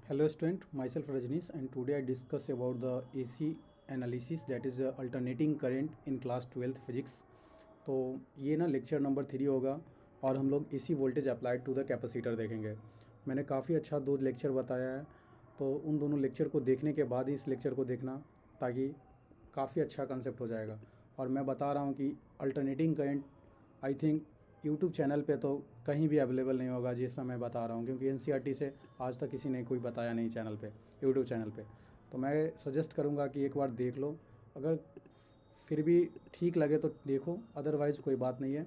Hello student, myself Rajneesh and today I discuss about the AC analysis that is alternating current in class 12th physics। तो ये ना lecture number 3 होगा और हम लोग AC voltage applied to the capacitor देखेंगे। मैंने काफ़ी अच्छा 2 लेक्चर बताया है, तो उन दोनों लेक्चर को देखने के बाद ही इस लेक्चर को देखना, ताकि काफ़ी अच्छा कंसेप्ट हो जाएगा। और मैं बता रहा हूँ कि alternating current I think YouTube channel पे तो कहीं भी अवेलेबल नहीं होगा जैसा मैं बता रहा हूँ, क्योंकि एनसीईआरटी से आज तक किसी ने कोई बताया नहीं चैनल पे, यूट्यूब चैनल पे। तो मैं सजेस्ट करूँगा कि एक बार देख लो, अगर फिर भी ठीक लगे तो देखो, अदरवाइज़ कोई बात नहीं है।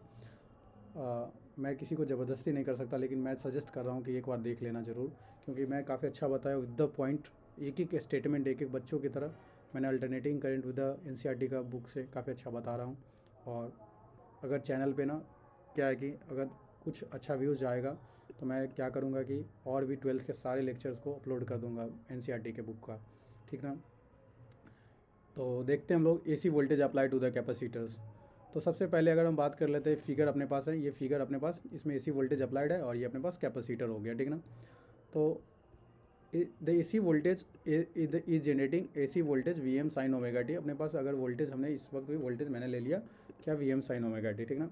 मैं किसी को ज़बरदस्ती नहीं कर सकता, लेकिन मैं सजेस्ट कर रहा हूँ कि एक बार देख लेना ज़रूर, क्योंकि मैं काफ़ी अच्छा बताया विद द पॉइंट, एक एक स्टेटमेंट एक एक बच्चों की तरह मैंने alternating current with the NCERT का बुक से काफ़ी अच्छा बता रहा हूँ। और अगर चैनल पे ना क्या है कि अगर कुछ अच्छा व्यूज़ आएगा तो मैं क्या करूँगा कि और भी 12th के सारे लेक्चर्स को अपलोड कर दूँगा एनसीईआरटी के बुक का, ठीक ना। तो देखते हैं हम लोग AC voltage apply to the capacitors. तो सबसे पहले अगर हम बात कर लेते हैं, फिगर अपने पास है, ये फिगर अपने पास, इसमें एसी वोल्टेज अप्लाइड है और ये अपने पास कैपेसिटर हो गया, ठीक ना। तो the AC voltage is generating AC voltage V M sine omega T. अपने पास अगर वोल्टेज हमने इस वक्त भी वोल्टेज मैंने ले लिया क्या, V M sine omega T, ठीक ना।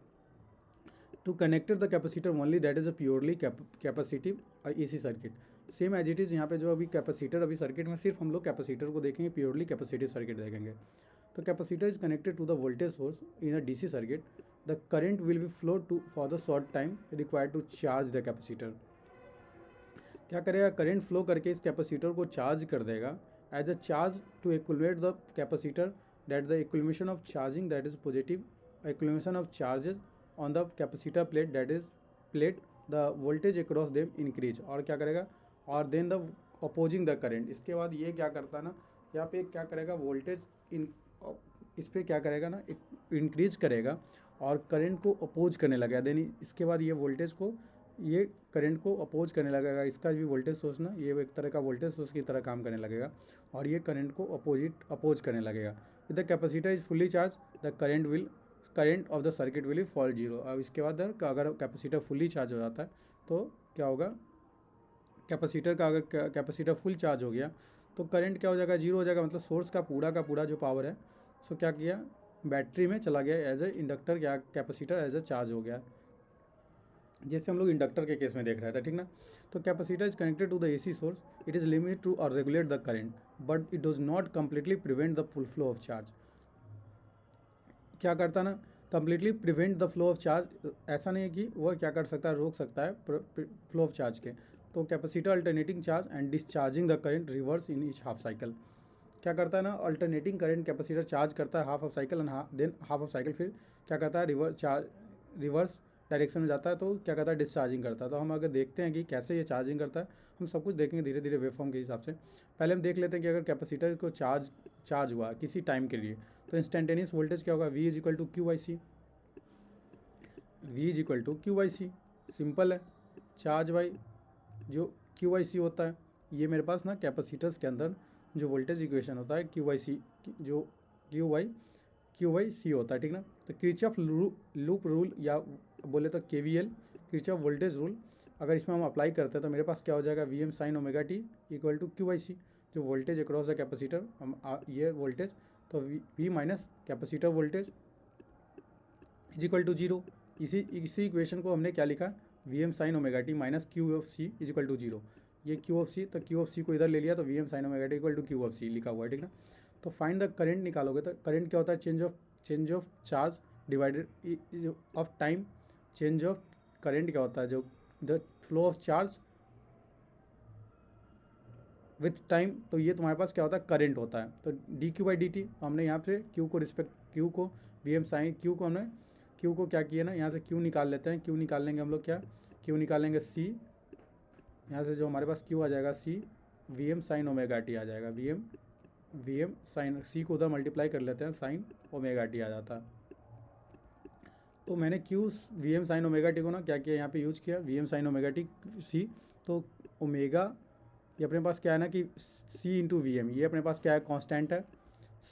To connected the capacitor only that is a purely capacitive AC circuit. Same as it is यहाँ पे जो अभी कैपेसिटर, अभी सर्किट में सिर्फ हम लोग कैपेसिटर को देखेंगे, प्योरली कैपेसिटिव सर्किट देखेंगे। तो capacitor is connected to the voltage source in a DC circuit. The current will be flow to for the short time required to charge the capacitor. क्या करेगा, करंट फ्लो करके इस capacitor को charge कर देगा as a charge to accumulate the capacitor, that the accumulation of charging that is positive, accumulation of charges on the capacitor plate that is plate, the voltage across them increase. और क्या करेगा, और then the opposing the current. इसके बाद ये क्या करता है ना, यहाँ पे क्या करेगा, वोल्टेज इन इस पर क्या करेगा ना, इंक्रीज करेगा और करंट को अपोज करने लगेगा। देन इसके बाद ये वोल्टेज को, ये करंट को अपोज करने लगेगा। इसका भी वोल्टेज सोर्स ना, ये एक तरह का वोल्टेज सोर्स की तरह काम करने लगेगा और ये करंट को अपोज करने लगेगा। The capacitor is fully charge, the current of the circuit will fall zero. अब इसके बाद अगर कैपेसिटर फुल्ली चार्ज हो जाता है तो क्या होगा, कैपेसिटर का अगर कैपेसिटर फुल चार्ज हो गया तो करंट क्या हो जाएगा, जीरो हो जाएगा। मतलब सोर्स का पूरा जो पावर है सो क्या किया, बैटरी में चला गया एज ए इंडक्टर, क्या कैपेसिटर एज ए चार्ज हो गया, जैसे हम लोग इंडक्टर के केस में देख रहे थे, ठीक ना। तो capacitor is connected to the AC source, it is limited to और regulate the current but it does not completely prevent the full flow of charge. क्या करता ना, completely prevent the flow of charge, ऐसा नहीं है कि वह क्या कर सकता है, रोक सकता है फ्लो ऑफ चार्ज के। तो capacitor alternating charge and discharging the current reverse in each half cycle. क्या करता है ना, अल्टरनेटिंग करंट कैपेसिटर चार्ज करता है half of cycle and than half of cycle फिर क्या करता है, रिवर्स डायरेक्शन में जाता है, तो क्या करता है, डिस्चार्जिंग करता है। तो हम अगर देखते हैं कि कैसे ये चार्जिंग करता है, हम सब कुछ देखेंगे धीरे धीरे वेवफॉर्म के हिसाब से। पहले हम देख लेते हैं कि अगर कैपेसिटर को चार्ज हुआ किसी टाइम के लिए तो इंस्टेंटेनियस वोल्टेज क्या होगा, V is equal to Q I C. V is equal to Q I C, simple है। चार्ज बाई जो क्यू आई सी होता है, ये मेरे पास ना कैपेसिटर्स के अंदर जो वोल्टेज इक्वेशन होता है क्यू आई सी, जो क्यू वाई सी होता है, ठीक ना। तो किरचॉफ लूप रूल या बोले तो के V L, Kirchhoff voltage rule, अगर इसमें हम अप्लाई करते हैं तो मेरे पास क्या हो जाएगा, V M sine omega T equal to Q Y C, जो वोल्टेज अक्रॉस द कैपेसिटर, हम ये वोल्टेज, तो V minus capacitor voltage is equal to zero. इसी इक्वेशन को हमने क्या लिखा, V M sine omega T minus Q of C is equal to zero. ये क्यू ऑफ सी, तो क्यू ऑफ सी को इधर ले लिया तो V M sine omega T equal to Q of सी लिखा हुआ है, ठीक ना। तो फाइंड द करंट निकालोगे तो करंट क्या होता है, change of charge divided of time. Change of current क्या होता है, जो the flow of charge with time, तो ये तुम्हारे पास क्या होता है, करंट होता है। तो D Q by D T, हमने यहाँ पे क्यू को रिस्पेक्ट, क्यू को वी एम साइन, क्यू को क्या किया ना, यहाँ से क्यू निकाल लेते हैं। क्यू निकाल लेंगे हम लोग, क्या क्यू निकालेंगे सी, यहाँ से जो हमारे पास क्यू आ जाएगा C V M sine omega T आ जाएगा, वी एम साइन, सी को उधर मल्टीप्लाई कर लेते हैं, साइन ओमेगा टी आ जाता है। तो मैंने Q V M sine omega T को ना क्या किया, यहाँ पे यूज किया V M sine omega T C. तो ओमेगा ये अपने पास क्या है ना कि सी इंटू वी एम, ये अपने पास क्या है, कांस्टेंट है।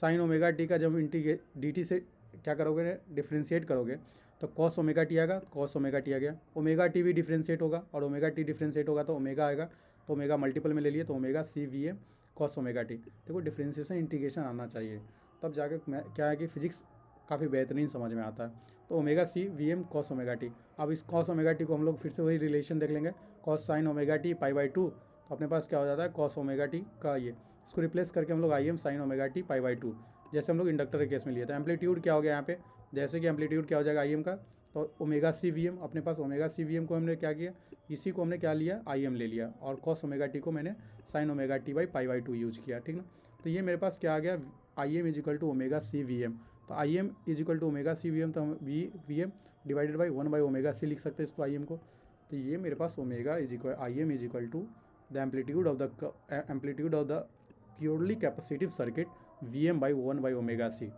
साइन ओमेगा टी का जब इंटीग्रेट डी टी से क्या करोगे, डिफ्रेंशिएट करोगे तो कॉस ओमेगा टी आएगा, कॉस ओमेगा टी आ गया। ओमेगा टी भी डिफ्रेंशिएट होगा और ओमेगा टी डिफ्रेंशिएट होगा तो ओमेगा आएगा। तो ओमेगा मल्टीपल में ले लिए तो omega C V M cos omega T. देखो डिफ्रेंसिएशन इंटीग्रेशन आना चाहिए, तब जाके क्या है कि फिजिक्स काफ़ी बेहतरीन समझ में आता है। तो omega C V M cos omega T. अब इस कॉस ओमेगा टी को हम लोग फिर से वही रिलेशन देख लेंगे, cos sine omega T pi by two, तो अपने पास क्या हो जाता है कॉस ओमेगा टी का ये, इसको रिप्लेस करके हम लोग I am sine omega T pi by two, जैसे हम लोग इंडक्टर के केस में लिए थे। एम्पलीट्यूड क्या हो गया यहाँ पे, जैसे कि एम्पलीट्यूड क्या हो जाएगा आई एम का, तो ओमेगा सी वी एम, अपने पास ओमेगा सी वी एम को हमने क्या किया, इसी को हमने क्या लिया आई एम ले लिया, और कॉस ओमेगा टी को मैंने sign omega T by pi by two use किया, ठीक ना। तो ये मेरे पास क्या आ गया, I M is equal to omega C V M. तो I M is equal to omega C V M, तो हम V M divided by 1 by omega C लिख सकते हैं इसको आई एम को। तो ये मेरे पास omega is equal I M is equal to the amplitude of the purely capacitive circuit V M by 1 by omega C.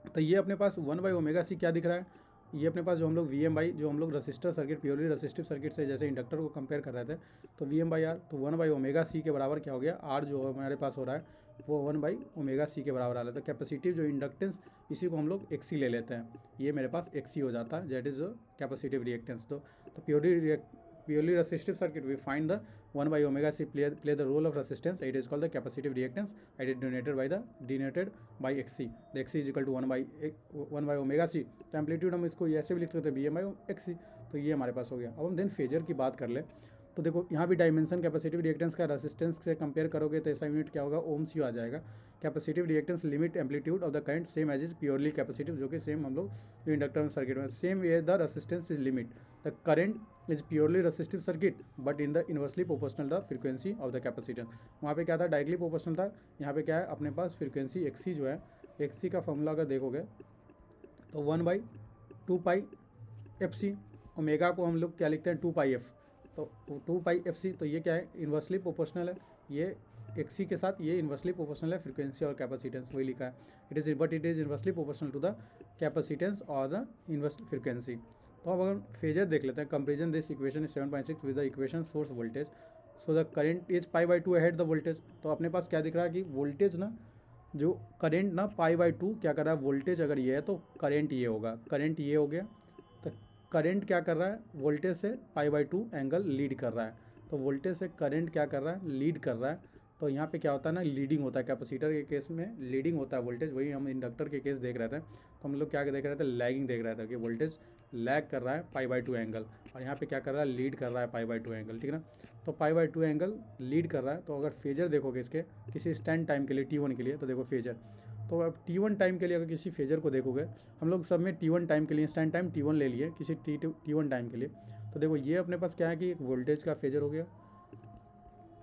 तो ये अपने पास 1 बाई ओमेगा सी क्या दिख रहा है, ये अपने पास जो हम लोग वी एम बाई, जो हम लोग resistor circuit purely resistive circuit से जैसे इंडक्टर को कंपेयर कर रहे थे, तो वी एम बाई आर, तो 1 बाई ओमेगा सी के बराबर क्या हो गया, आर जो हमारे पास हो रहा है वो 1 बाई ओमेगा सी के बराबर आ रहा है। तो कैपेसिटिव जो इंडक्टेंस, इसी को हम लोग एक्सी ले लेते हैं, ये मेरे पास एक्सी हो जाता है, दैट इज कैपेसिटिव रिएक्टेंस। तो purely resistive circuit we find the 1 by omega c play the role of resistance, it is called the capacitive reactance, it is denoted by xc, the xc is equal to 1 by omega c। तो amplitude हम इसको ऐसे भी लिख सकते हैं B M by XC. तो ये हमारे पास हो गया। अब हम देन फेजर की बात कर ले, तो देखो यहाँ भी डायमेंशन कैपेसिटिव रिएक्टेंस का रेसिस्टेंस से कंपेयर करोगे तो ऐसा यूनिट क्या होगा, ओम्स यू आ जाएगा। Capacitive reactance limit amplitude of the current same as is purely capacitive, जो कि सेम हम लोग जो इंडक्टर में सर्किट में same way the resistance is limit the current is purely resistive circuit but in the inversely proportional the frequency of the capacitance. वहाँ पे क्या था, डायरेक्टली प्रोपोर्शनल था, यहाँ पे क्या है अपने पास फ्रीक्वेंसी एक्सी जो है, एक्सी का फॉर्मूला अगर देखोगे तो 1 by 2 pi F C, omega को हम लोग क्या लिखते हैं 2 पाई एफ, तो 2 पाई एफ सी, तो ये क्या है इन्वर्सली प्रोपोर्शनल है, ये एक्सी के साथ ये इन्वर्सली प्रोपोर्शनल है फ्रीक्वेंसी और कैपेसिटेंस, वही लिखा है it is inversely proportional to the capacitance और द इन्वर्स फ्रीक्वेंसी। तो अब अगर फेजर देख लेते हैं, comparison this equation is 7.6 with the equation source voltage, so the current is pi by 2 ahead the voltage. तो अपने पास क्या दिख रहा है कि वोल्टेज ना, जो करंट ना पाई बाई 2 क्या कर रहा है, वोल्टेज अगर ये है तो करंट ये होगा, करंट ये हो गया, तो करंट क्या कर रहा है, वोल्टेज से पाई बाई 2 एंगल लीड कर रहा है, तो वोल्टेज से करंट क्या कर रहा है, लीड कर रहा है। तो यहाँ पे क्या होता है ना, लीडिंग होता है, कैपेसिटर के केस में लीडिंग होता है वोल्टेज, वही हम इंडक्टर के केस देख रहे थे, तो हम लोग क्या देख रहे थे, लैगिंग देख रहे थे कि वोल्टेज लैग कर रहा है पाई बाई 2 एंगल, और यहाँ पे क्या कर रहा है, लीड कर रहा है पाई बाई 2 एंगल, ठीक ना। तो पाई बाई 2 एंगल लीड कर रहा है। तो अगर फेजर देखोगे इसके किसी स्टैंड टाइम के लिए T1 के लिए, तो देखो फेजर, तो अब T1 टाइम के लिए अगर किसी फेजर को देखोगे, हम लोग सब में T1 टाइम के लिए स्टैंड टाइम T1 ले लिए किसी T1 टाइम के लिए, तो देखो ये अपने पास क्या है कि एक वोल्टेज का फेजर हो गया,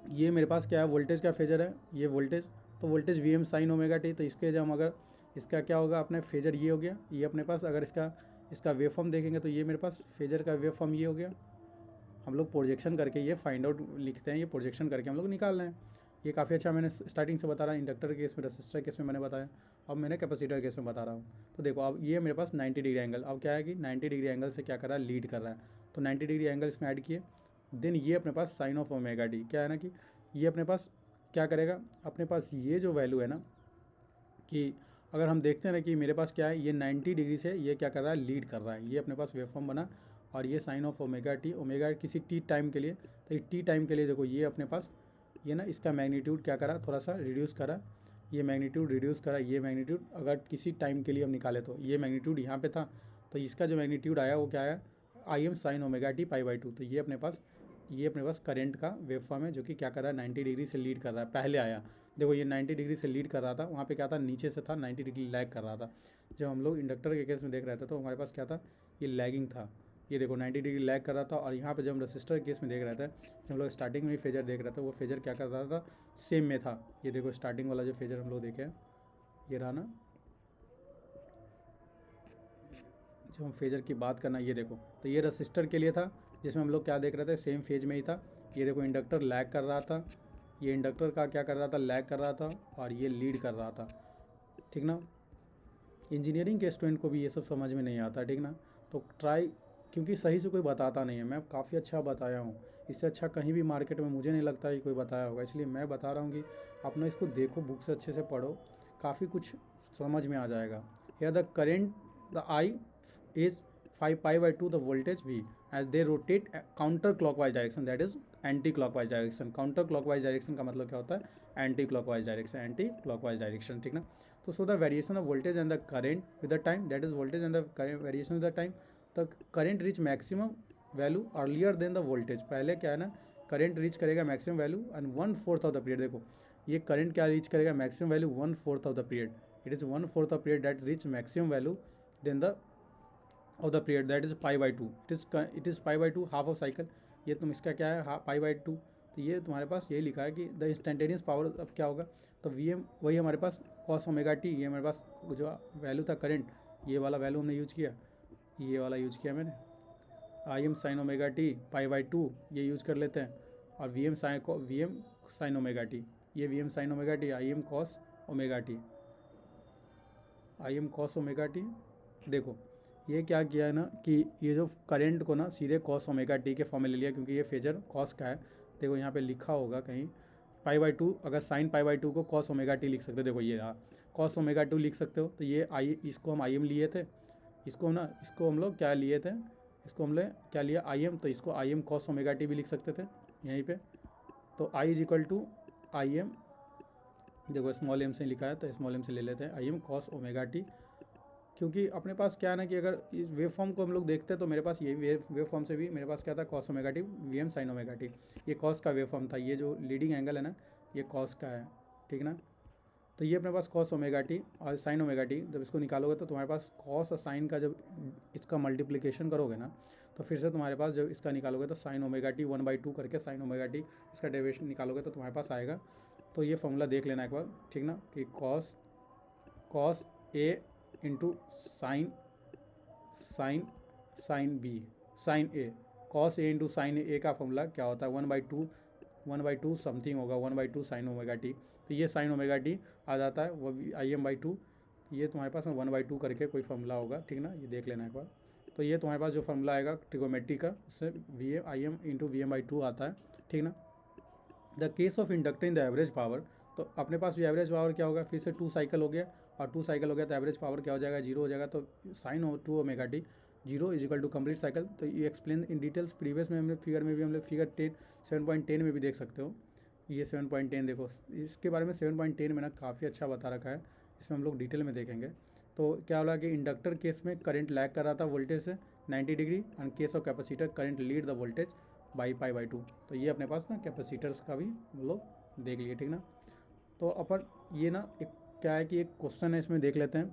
ये मेरे पास क्या है वोल्टेज का फेजर है, ये वोल्टेज, तो voltage V M sine omega T. तो इसके जब हम अगर इसका क्या होगा अपने फेजर ये हो गया, ये अपने पास अगर इसका वेव फॉर्म देखेंगे तो ये मेरे पास फेजर का वेव फॉर्म ये हो गया। हम लोग प्रोजेक्शन करके ये फाइंड आउट लिखते हैं, ये प्रोजेक्शन करके हम लोग निकाल रहे हैं। ये काफ़ी अच्छा मैंने स्टार्टिंग से बता रहा है, इंडक्टर के केस में, रसिस्टर केस में मैंने बताया, अब मैंने कैपेसिटर केस में बता रहा हूँ। तो देखो अब ये मेरे पास 90 डिग्री एंगल, अब क्या है कि 90 डिग्री एंगल से क्या कर रहा है, लीड कर रहा है, तो 90 डिग्री एंगल इसमें ऐड किए। देन ये अपने पास साइन ऑफ ओमेगा टी क्या है ना, कि ये अपने पास क्या करेगा, अपने पास ये जो वैल्यू है ना, कि अगर हम देखते हैं ना कि मेरे पास क्या है, ये 90 डिग्री से ये क्या कर रहा है, लीड कर रहा है, ये अपने पास वेव फॉर्म बना, और ये sine of omega T, omega किसी टी टाइम के लिए, तो ये टी टाइम के लिए देखो ये अपने पास ये ना इसका मैग्नीट्यूड क्या करा, थोड़ा सा रिड्यूस करा, ये मैग्नीट्यूड रिड्यूस करा, ये मैग्नीट्यूड अगर किसी टाइम के लिए हम निकाले तो ये मैग्नीट्यूड यहाँ पे था, तो इसका जो मैग्नीट्यूड आया वो क्या आया, I am sine omega T pi by 2। तो ये अपने पास करंट का वेव फॉर्म है जो कि क्या कर रहा है, 90 डिग्री से लीड कर रहा है। पहले आया देखो ये 90 डिग्री से लीड कर रहा था, वहाँ पे क्या था, नीचे से था 90 डिग्री लैग कर रहा था। जब हम लोग इंडक्टर के केस में देख रहे थे तो हमारे पास क्या था, ये लैगिंग था, ये देखो 90 डिग्री लैग कर रहा था। और यहाँ पे जब हम रसिस्टर केस में देख रहे थे, जब हम लोग स्टार्टिंग में ही फेजर देख रहे थे, वो फेजर क्या कर रहा था, सेम में था। ये देखो स्टार्टिंग वाला जो फेजर हम लोग देखे ये रहा ना, जब हम फेजर की बात करना, ये देखो तो ये रसिस्टर के लिए था जिसमें हम लोग क्या देख रहे थे, सेम फेज में ही था। ये देखो इंडक्टर लैग कर रहा था, ये इंडक्टर का क्या कर रहा था, लैग कर रहा था, और ये लीड कर रहा था, ठीक ना। इंजीनियरिंग के स्टूडेंट को भी ये सब समझ में नहीं आता, ठीक ना। तो ट्राई, क्योंकि सही से कोई बताता नहीं है, मैं काफ़ी अच्छा बताया हूँ, इससे अच्छा कहीं भी मार्केट में मुझे नहीं लगता कि कोई बताया होगा, इसलिए मैं बता रहा हूँ कि अपना इसको देखो, बुक से अच्छे से पढ़ो, काफ़ी कुछ समझ में आ जाएगा। या the current the I is 5 pi by 2 the voltage V as they rotate counter clockwise direction, that is anti clockwise direction. Counter clockwise direction का मतलब क्या होता है, anti clockwise direction, anti clockwise direction, ठीक ना। तो so the variation of voltage and the current with the time, that is voltage and the variation with the time, the current reach maximum value earlier then the voltage. पहले क्या है ना, current reach करेगा maximum value and 1/4 of the period. देखो ये current क्या reach करेगा, maximum value 1/4 of the period. It is 1/4 of period that reach maximum value then the of the period, that is π/2। It is π/2 half of cycle. ये तुम इसका क्या है, π/2। तो ये तुम्हारे पास यही लिखा है कि द इंस्टेंटेनियस पावर अब क्या होगा, तो Vm वही हमारे पास cos ओमेगा टी, ये हमारे पास जो वैल्यू था करंट, ये वाला वैल्यू हमने यूज किया, ये वाला यूज किया मैंने, Im sin ओमेगा टी π/2 ये यूज कर लेते हैं, और Vm sin ओमेगा टी, ये Vm sin omega T, Im cos omega T, Im cos omega T. देखो ये क्या किया है ना कि ये जो करंट को ना सीधे cos ओमेगा टी के फॉर्म में ले लिया, क्योंकि ये फेजर cos का है। देखो यहाँ पे लिखा होगा कहीं π/2, अगर sin π/2 को cos ओमेगा टी लिख सकते हो, देखो ये रहा cos ओमेगा 2 लिख सकते हो। तो ये इसको हम Im लिए थे, इसको हम लोग क्या लिए थे, इसको हमने क्या लिया Im, तो इसको Im cos ओमेगा टी भी लिख सकते थे यहीं पे। तो I is equal to Im, देखो स्मॉल m से लिखा है तो स्मॉल m से ले लेते हैं Im cos ओमेगा टी, क्योंकि अपने पास क्या है ना कि अगर इस वेव फॉर्म को हम लोग देखते हैं तो मेरे पास ये वेव फॉर्म से भी मेरे पास क्या था, cos omega T Vm sin omega T. ये cos का वेव फॉर्म था, ये जो लीडिंग एंगल है ना ये cos का है, ठीक ना। तो ये अपने पास cos ओमेगा टी और sin ओमेगा टी, जब इसको निकालोगे तो तुम्हारे पास cos और sin का जब इसका मल्टीप्लिकेशन करोगे ना, तो फिर से तुम्हारे पास जब इसका निकालोगे तो sin ओमेगा टी 1/2 करके sin ओमेगा टी इसका डेरिवेशन निकालोगे तो तुम्हारे पास आएगा। तो ये फॉर्मूला देख लेना एक बार, ठीक ना, कि cos A into sine B sine A, cos A into sine A का फॉर्मूला क्या होता है, 1/2 समथिंग होगा, 1/2 साइन ओमेगा टी। तो ये साइन ओमेगा टी आ जाता है वो Im/2, ये तुम्हारे पास 1/2 करके कोई फॉर्मूला होगा, ठीक ना, ये देख लेना एक बार। तो ये तुम्हारे पास जो फॉर्मूला आएगा ट्रिगोमेट्री का, उससे Im इंटू Vm/2 आता है, ठीक ना। The case of inductor in the average power, तो अपने पास एवरेज पावर क्या होगा, फिर से 2 साइकिल हो गया, और 2 साइकिल हो गया तो एवरेज पावर क्या हो जाएगा, 0 हो जाएगा। तो sine 2 omega T 0 is equal to complete cycle. तो ये एक्सप्लेन इन डिटेल्स प्रीवियस में हमने फिगर में भी, हमने फिगर 7.10 में भी देख सकते हो। ये 7.10 देखो, इसके बारे में 7.10 में ना काफ़ी अच्छा बता रखा है, इसमें हम लोग डिटेल में देखेंगे। तो क्या होला कि इंडक्टर केस में करंट लैग कर रहा था वोल्टेज से 90 degree, and case of capacitor current lead the voltage by π/2। तो ये अपने पास ना कैपेसिटर्स का भी हम लोग देख लिए, ठीक ना। तो अपन ये ना एक क्या है कि एक क्वेश्चन है इसमें देख लेते हैं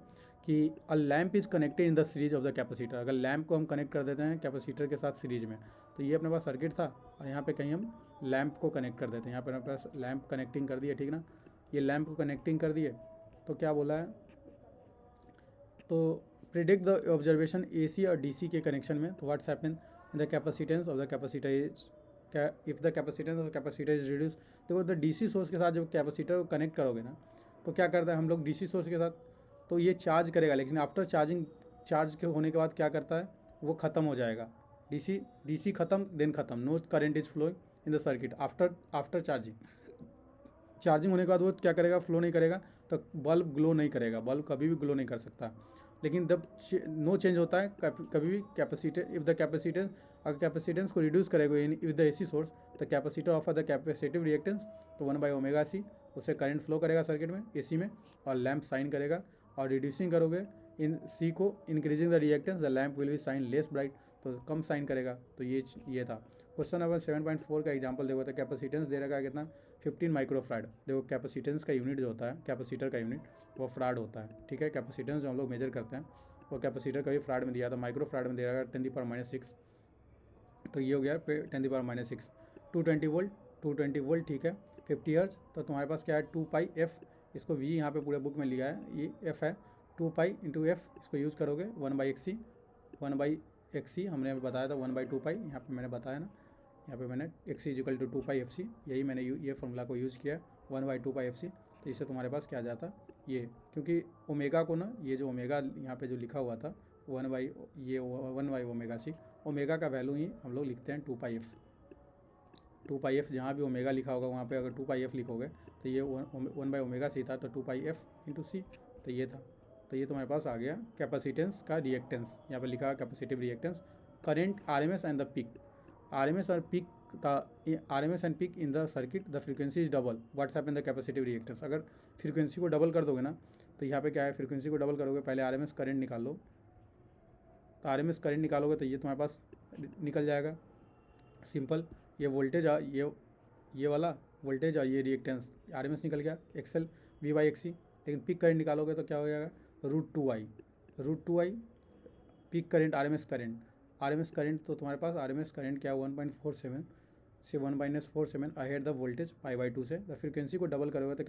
कि अ lamp is connected in the series of the capacitor. अगर लैम्प को हम कनेक्ट कर देते हैं कैपेसिटर के साथ सीरीज में, तो ये अपने पास सर्किट था, और यहाँ पे कहीं हम लैम्प को कनेक्ट कर देते हैं, यहाँ पर अपने पास लैम्प कनेक्टिंग कर दिए, ठीक ना। ये लैम्प को कनेक्टिंग कर दिए, तो क्या बोला है, तो प्रिडिक्ट द ऑब्जर्वेशन AC और DC के कनेक्शन में, तो what's happen in the capacitance of the capacitor is, if the capacitance of the capacitor is reduce. देखो द DC सोर्स के साथ जब कैपेसिटर को कनेक्ट करोगे ना, तो क्या करता है हम लोग DC सोर्स के साथ, तो ये चार्ज करेगा, लेकिन आफ्टर चार्ज के होने के बाद क्या करता है, वो ख़त्म हो जाएगा। DC ख़त्म, देन ख़त्म, no current is flowing in the circuit after charging होने के बाद वो क्या करेगा, फ्लो नहीं करेगा, तो बल्ब ग्लो नहीं करेगा, बल्ब कभी भी ग्लो नहीं कर सकता। लेकिन जब नो चेंज होता है कभी भी कैपेसिटर, इफ़ द कैपेसिटेंस, अगर कैपेसिटेंस को रिड्यूस करेगा if the AC source, the capacitor offer the capacitive reactance, तो 1/ωc उससे करंट फ्लो करेगा सर्किट में AC में, और लैम्प साइन करेगा, और रिड्यूसिंग करोगे इन C को, increasing the reactance, the lamp will be shine less bright, तो कम साइन करेगा। तो ये था क्वेश्चन नंबर 7.4 का एग्जाम्पल देखो, तो कैपेसिटेंस दे रखा है कितना, 15 माइक्रोफ्राड। देखो कैपेसिटेंस का यूनिट जो होता है, कैपेसिटर का यूनिट वो फ्राड होता है, ठीक है। कैपेसिटेंस जो हम लोग मेजर करते हैं वो कैपेसिटर का भी फ्राड में दिया था, माइक्रोफ्राड में दे रखा है 10⁻�6। तो ये हो गया 10⁻�6। 220 वोल्ट, ठीक है, 50 हर्ट्ज। तो तुम्हारे पास क्या है 2πf, इसको V यहाँ पे पूरे बुक में लिया है, ये F है, 2π × F, इसको यूज़ करोगे 1/xc हमने बताया था 1/2π, यहाँ पे मैंने बताया ना, यहाँ पे मैंने xc इक्वल टू 2πfc, यही मैंने ये फॉर्मूला को यूज़ किया 1/2πfc। तो इससे तुम्हारे पास क्या आ जाता ये, क्योंकि ओमेगा को ना, ये जो ओमेगा यहाँ पे जो लिखा हुआ था 1/ωc, ओमेगा का वैल्यू ही हम लोग लिखते हैं 2πf। जहाँ भी ओमेगा लिखा होगा वहाँ पे अगर 2πf लिखोगे तो ये 1/ωc था, तो 2πf × c, तो ये था। तो ये तुम्हारे पास आ गया कैपेसिटेंस का रिएक्टेंस, यहाँ पर लिखा है capacitive reactance current RMS and the peak. RMS or peak RMS and peak in the circuit, the frequency is double. What's happen the capacitive reactance? अगर फ्रीक्वेंसी को डबल कर दोगे ना तो यहाँ पे क्या है, फ्रीक्वेंसी को डबल करोगे, पहले RMS करंट निकाल लो, तो RMS करंट निकालोगे तो ये तुम्हारे पास निकल जाएगा सिंपल। ये वोल्टेज ये वाला वोल्टेज और ये रिएक्टेंस RMS निकल गया XL V/XC। लेकिन पीक करंट निकालोगे तो क्या हो जाएगा, √2I peak current RMS current तो तुम्हारे पास RMS करंट क्या 1.47 से 1.47 अहेड द वोल्टेज π/2 से। द फ्रीक्वेंसी को डबल करोगे तो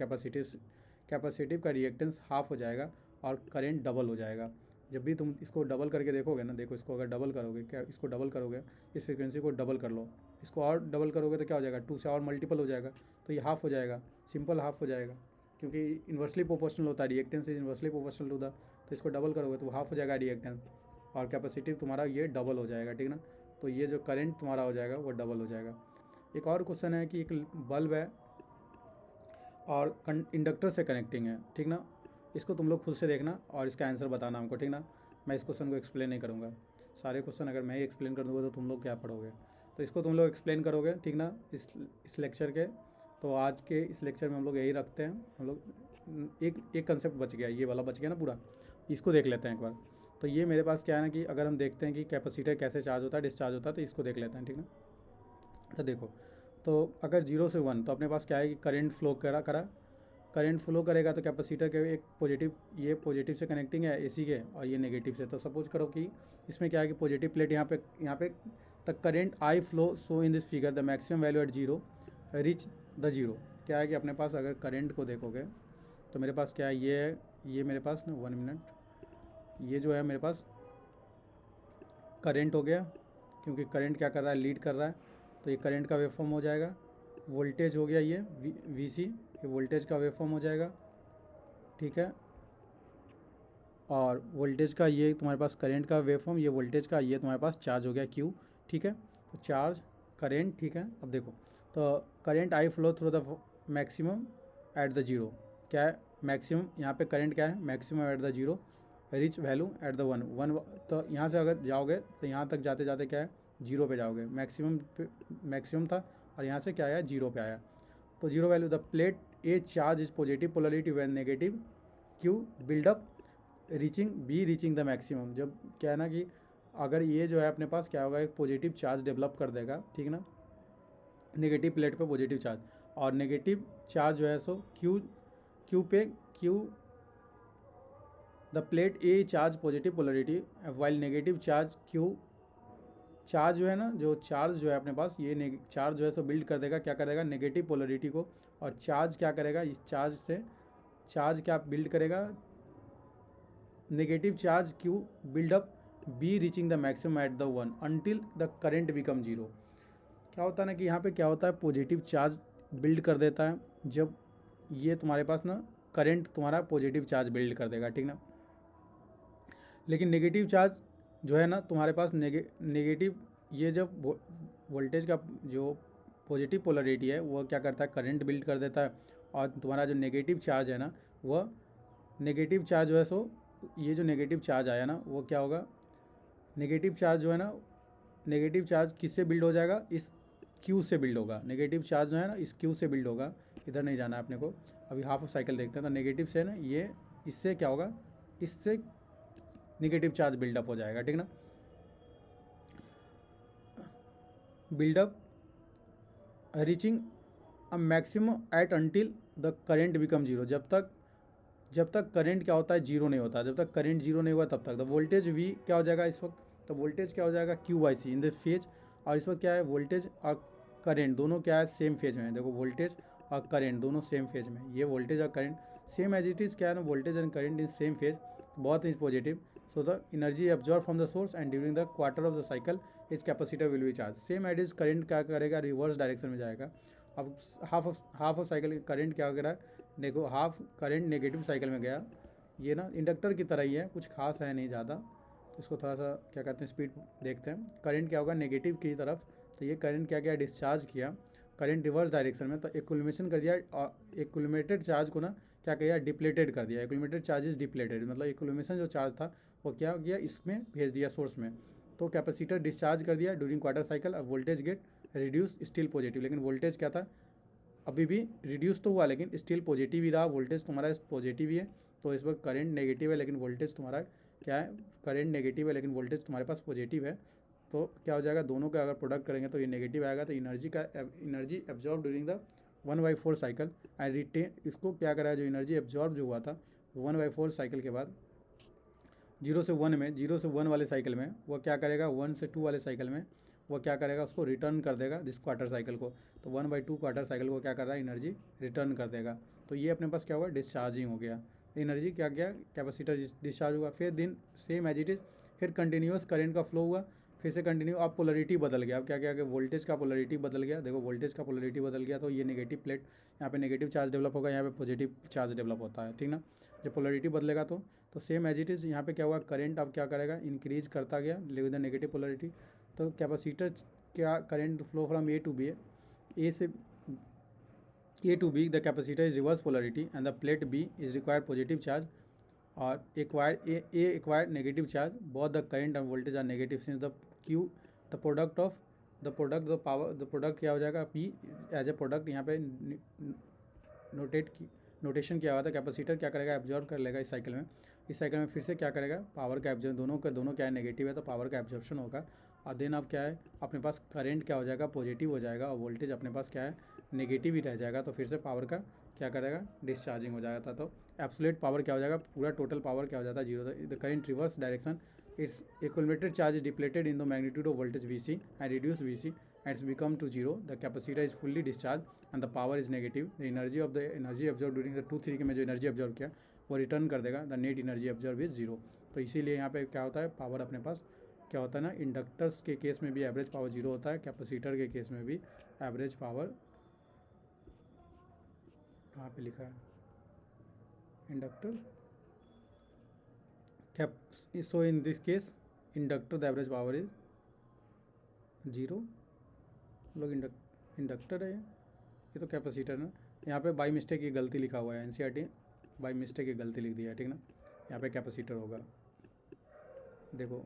कैपेसिटिव का रिएक्टेंस हाफ हो जाएगा और करंट डबल हो जाएगा। जब भी तुम इसको डबल करके देखोगे ना, देखो इसको अगर डबल करोगे, क्या इसको डबल करोगे, इस फ्रीक्वेंसी को डबल कर लो, इसको और डबल करोगे तो क्या हो जाएगा, 2 से और मल्टीपल हो जाएगा, तो ये हाफ हो जाएगा, सिंपल हाफ हो जाएगा, क्योंकि इन्वर्सली प्रोपोर्शनल होता है, reactance is inversely proportional to the, तो इसको डबल करोगे तो हाफ हो जाएगा रिएक्टेंस और कैपेसिटिव तुम्हारा ये डबल हो जाएगा, ठीक ना। तो ये जो करंट तुम्हारा हो जाएगा वो डबल हो जाएगा। एक और क्वेश्चन है कि एक बल्ब है और इंडक्टर से कनेक्टिंग है, ठीक ना। इसको तुम लोग खुद से देखना और इसका आंसर बताना हमको, ठीक ना। मैं इस क्वेश्चन को एक्सप्लेन नहीं करूँगा, सारे क्वेश्चन अगर मैं ही एक्सप्लेन कर दूँगा तो तुम लोग क्या पढ़ोगे, तो इसको तुम लोग एक्सप्लेन करोगे, ठीक ना, इस लेक्चर के। तो आज के इस लेक्चर में हम लोग यही रखते हैं। हम लोग एक कंसेप्ट बच गया, ये वाला बच गया ना पूरा, इसको देख लेते हैं एक बार। तो ये मेरे पास क्या है ना कि अगर हम देखते हैं कि कैपेसिटर कैसे चार्ज होता है, डिस्चार्ज होता है, तो इसको देख लेते हैं, ठीक ना। तो देखो, तो अगर 0 से 1 तो अपने पास क्या है कि करंट फ्लो करंट फ्लो करेगा तो कैपेसिटर के एक पॉजिटिव, ये पॉजिटिव से कनेक्टिंग है AC के और ये नेगेटिव से। तो सपोज करो कि इसमें क्या है कि पॉजिटिव प्लेट यहाँ पे the current I flow so in this figure the maximum value at 0 reach the 0। क्या है कि अपने पास अगर करंट को देखोगे तो मेरे पास क्या है, ये मेरे पास ना 1 मिनट, ये जो है मेरे पास करंट हो गया, क्योंकि करंट क्या कर रहा है, लीड कर रहा है, तो ये करंट का वेवफॉर्म हो जाएगा। वोल्टेज हो गया ये VC, ये वोल्टेज का वेवफॉर्म हो जाएगा, ठीक है। और वोल्टेज का ये तुम्हारे पास करंट का वेवफॉर्म, ये वोल्टेज का, ये तुम्हारे पास चार्ज हो गया Q, ठीक है। तो चार्ज करंट, ठीक है। अब देखो, तो current I flow through the maximum at the 0, क्या है मैक्सिमम, यहाँ पे करंट क्या है, maximum at the 0 rich value eight the 1। तो यहाँ से अगर जाओगे तो यहाँ तक जाते जाते क्या है 0 पे जाओगे, मैक्सिमम था और यहाँ से क्या आया 0 पे आया, तो 0 value. The plate A charge is positive polarity when negative Q buildup reaching the maximum. जब क्या है ना कि अगर ये जो है अपने पास क्या होगा, एक पॉजिटिव चार्ज डेवलप कर देगा, ठीक ना, नेगेटिव प्लेट पे पॉजिटिव चार्ज, और नेगेटिव चार्ज जो है सो Q the plate A charge positive polarity while negative charge Q charge जो है ना, जो चार्ज जो है अपने पास, ये चार्ज जो है सो बिल्ड कर देगा, क्या करेगा, नेगेटिव पोलरिटी को। और चार्ज क्या करेगा, इस चार्ज से चार्ज क्या बिल्ड करेगा, negative charge Q buildup B reaching the maximum at the 1 until the current become 0। क्या होता है ना कि यहाँ पे क्या होता है, पॉजिटिव चार्ज बिल्ड कर देता है, जब ये तुम्हारे पास ना करंट तुम्हारा पॉजिटिव चार्ज बिल्ड कर देगा, ठीक ना। लेकिन नेगेटिव चार्ज जो है ना तुम्हारे पास नेगेटिव, ये जब वोल्टेज का जो पॉजिटिव पोलरिटी है वो क्या करता है, करंट बिल्ड कर देता है, और तुम्हारा जो नेगेटिव चार्ज है ना, वह नेगेटिव चार्ज जो है सो, ये जो नेगेटिव चार्ज आया ना वो क्या होगा, नेगेटिव चार्ज जो है ना, नेगेटिव चार्ज किससे बिल्ड हो जाएगा, इस Q से बिल्ड होगा। नेगेटिव चार्ज जो है ना इस Q से बिल्ड होगा, इधर नहीं जाना है अपने को, अभी हाफ ऑफ साइकिल देखते हैं। तो नेगेटिव से ना ये, इससे क्या होगा, इससे नेगेटिव चार्ज बिल्डअप हो जाएगा, ठीक ना, buildup reaching a maximum at until the current become 0। जब तक करंट क्या होता है 0 नहीं होता, जब तक करंट 0 नहीं हुआ तब तक। द वोल्टेज V क्या हो जाएगा इस वक्त, तो वोल्टेज क्या हो जाएगा Q/C इन द फेज। और इस वक्त क्या है, वोल्टेज और करंट दोनों क्या है, सेम फेज में। देखो वोल्टेज और करंट दोनों सेम फेज में, ये वोल्टेज और current same as it is, क्या है ना, voltage and current in same phase, बहुत is positive. So the energy absorb from the source and during the quarter of the cycle is capacitor will be charge. Same as is current क्या करेगा, reverse direction में जाएगा। अब half of cycle current क्या वगैरह, देखो half current negative cycle में गया, ये ना इंडक्टर की तरह ही है, कुछ खास है नहीं ज़्यादा। तो इसको थोड़ा सा क्या करते हैं, स्पीड देखते हैं। करंट क्या होगा नेगेटिव की तरफ, तो ये करंट क्या किया, डिस्चार्ज किया, करंट रिवर्स डायरेक्शन में, तो एक्यूमुलेशन कर दिया, और एक्यूमुलेटेड चार्ज को ना क्या किया, डिप्लेटेड कर दिया। एक्यूमुलेटेड चार्ज इज डिप्लेटेड, मतलब एक्यूमुलेशन जो चार्ज था वो क्या किया, इसमें भेज दिया सोर्स में। तो कैपेसिटर डिस्चार्ज कर दिया ड्यूरिंग क्वार्टर साइकिल, अब voltage get reduce still positive, लेकिन वोल्टेज क्या था अभी भी रिड्यूस तो हुआ लेकिन स्टिल पॉजिटिव ही रहा, वोल्टेज तुम्हारा पॉजिटिव ही है। तो इस वक्त करंट नेगेटिव है लेकिन वोल्टेज तुम्हारा क्या है, करंट नेगेटिव है लेकिन वोल्टेज तुम्हारे पास पॉजिटिव है। तो क्या हो जाएगा, दोनों का अगर प्रोडक्ट करेंगे तो ये नेगेटिव आएगा, तो energy absorb during the 1/4 cycle and retain, इसको क्या करा जो एनर्जी एब्जॉर्ब जो हुआ था 1/4 साइकिल के बाद 0 से 1 वाले साइकिल में वो क्या करेगा, 1 से 2 वाले साइकिल में वो क्या करेगा, उसको रिटर्न कर देगा दिस क्वार्टर साइकिल को। तो 1/2 क्वार्टर साइकिल को क्या कर रहा है, एनर्जी रिटर्न कर देगा। तो ये अपने पास क्या हुआ, डिस्चार्जिंग हो गया, एनर्जी क्या गया, कैपेसिटर डिस्चार्ज हुआ। फिर दिन सेम एज इट इज़, फिर कंटिन्यूस करंट का फ्लो हुआ, फिर से कंटिन्यू, अब पोलरिटी बदल गया। अब क्या क्या कि वोल्टेज का पोलरिटी बदल गया, देखो वोल्टेज का पोलरिटी बदल गया, तो ये नेगेटिव प्लेट यहाँ पे नेगेटिव चार्ज डेवलप होगा, यहाँ पे पॉजिटिव चार्ज डेवलप होता है, ठीक ना। जब पोलरिटी बदलेगा तो सेम एज इट इज़ यहाँ पे क्या हुआ, करंट अब क्या करेगा, इंक्रीज करता गया विद द नेगेटिव पोलरिटी। तो कैपेसिटर क्या current flow from A to B, A से A to B, the capacitor is reverse polarity and the plate B is required positive charge or acquired negative charge. Both the current and voltage are negative since the product the product क्या हो जाएगा, P as a product यहाँ पे notation किया हुआ था। Capacitor क्या करेगा, एब्जॉर्ब कर लेगा इस साइकिल में फिर से क्या करेगा, पावर का एब्जॉर्ब, दोनों क्या है नेगेटिव है तो पावर का एब्जॉर्प्शन होगा। और देन अब क्या है, अपने पास करंट क्या हो जाएगा, पॉजिटिव हो जाएगा और वोल्टेज अपने पास क्या है, नेगेटिव ही रह जाएगा। तो फिर से पावर का क्या करेगा, डिस्चार्जिंग हो जाएगा था। तो एब्सोल्यूट पावर क्या हो जाएगा, पूरा टोटल पावर क्या हो जाता है, zero. The current reverse direction, its accumulated charge is depleted in the magnitude of voltage V C and reduce V C and its become to zero. The capacitor is fully discharge and the power is negative. The energy observe during the 2-3 के में जो energy observe किया वो return कर देगा। The net energy observe is zero. तो इसीलिए यहाँ पे क्या होता है, पावर अपने पास क्या होता है ना, इंडक्टर्स के केस में भी एवरेज पावर जीरो होता है, कैपेसिटर के केस में भी एवरेज पावर, कहाँ पे लिखा है inductor cap, so in this case inductor the average power is zero. लोग इंडक्टर है ये तो कैपेसिटर है। यहाँ पे बाई मिस्टेक ये गलती लिखा हुआ है, एनसीईआरटी बाई मिस्टेक ये गलती लिख दिया है, ठीक ना। यहाँ पे कैपेसिटर होगा, देखो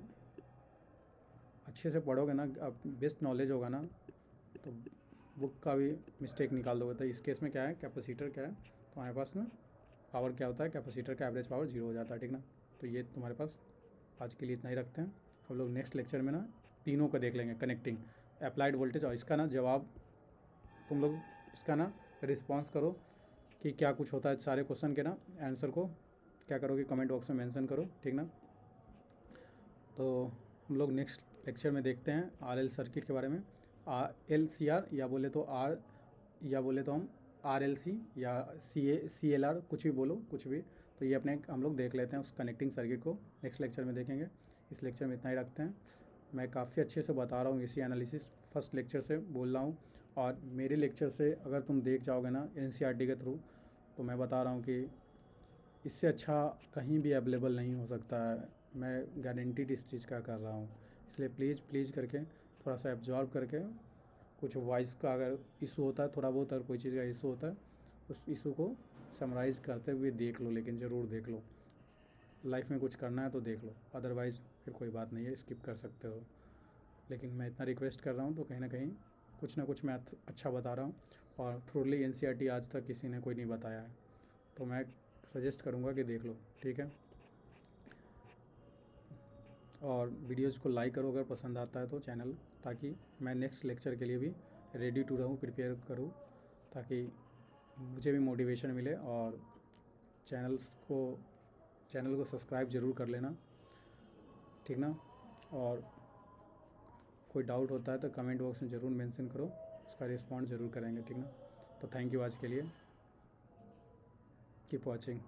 अच्छे से पढ़ोगे ना, अब बेस्ट नॉलेज होगा ना तो बुक का भी मिस्टेक निकाल दोगे। तो इस केस में क्या है, कैपेसिटर क्या है, तो हमारे पास ना पावर क्या होता है, कैपेसिटर का एवरेज पावर जीरो हो जाता है, ठीक ना। तो ये तुम्हारे पास आज के लिए इतना ही रखते हैं। हम लोग नेक्स्ट लेक्चर में ना तीनों को देख लेंगे, कनेक्टिंग, अप्लाइड वोल्टेज, और इसका ना जवाब तुम लोग इसका ना रिस्पॉन्स करो कि क्या कुछ होता है, सारे क्वेश्चन के ना आंसर को क्या करोगे, कमेंट बॉक्स में मेंशन करो, ठीक ना। तो हम लोग नेक्स्ट लेक्चर में देखते हैं आरएल सर्किट के बारे में, LCR या बोले तो हम RLC या CLR, कुछ भी बोलो, कुछ भी। तो ये अपने हम लोग देख लेते हैं उस कनेक्टिंग सर्किट को, नेक्स्ट लेक्चर में देखेंगे। इस लेक्चर में इतना ही रखते हैं। मैं काफ़ी अच्छे से बता रहा हूँ एसी एनालिसिस, फर्स्ट लेक्चर से बोल रहा हूँ, और मेरे लेक्चर से अगर तुम देख जाओगे ना NCERT के थ्रू, तो मैं बता रहा हूँ कि इससे अच्छा कहीं भी अवेलेबल नहीं हो सकता है। मैं गारंटीड इस चीज़ का कर रहा हूँ, इसलिए प्लीज़ करके थोड़ा सा एब्जॉर्ब करके, कुछ वॉइस का अगर इशू होता है, थोड़ा बहुत अगर कोई चीज़ का इशू होता है, उस इशू को समराइज़ करते हुए देख लो, लेकिन ज़रूर देख लो। लाइफ में कुछ करना है तो देख लो, अदरवाइज़ फिर कोई बात नहीं है, स्किप कर सकते हो। लेकिन मैं इतना रिक्वेस्ट कर रहा हूँ तो कहीं ना कहीं कुछ ना कुछ मैं अच्छा बता रहा हूँ, और थ्रूली NCERT आज तक किसी ने कोई नहीं बताया है, तो मैं सजेस्ट करूँगा कि देख लो, ठीक है। और वीडियोज़ को लाइक करो अगर पसंद आता है तो चैनल, ताकि मैं नेक्स्ट लेक्चर के लिए भी रेडी टू रहूँ, प्रिपेयर करूँ, ताकि मुझे भी मोटिवेशन मिले। और चैनल को सब्सक्राइब ज़रूर कर लेना, ठीक ना। और कोई डाउट होता है तो कमेंट बॉक्स में ज़रूर मेंशन करो, उसका रिस्पॉन्स ज़रूर करेंगे, ठीक ना। तो थैंक यू आज के लिए, कीप वॉचिंग।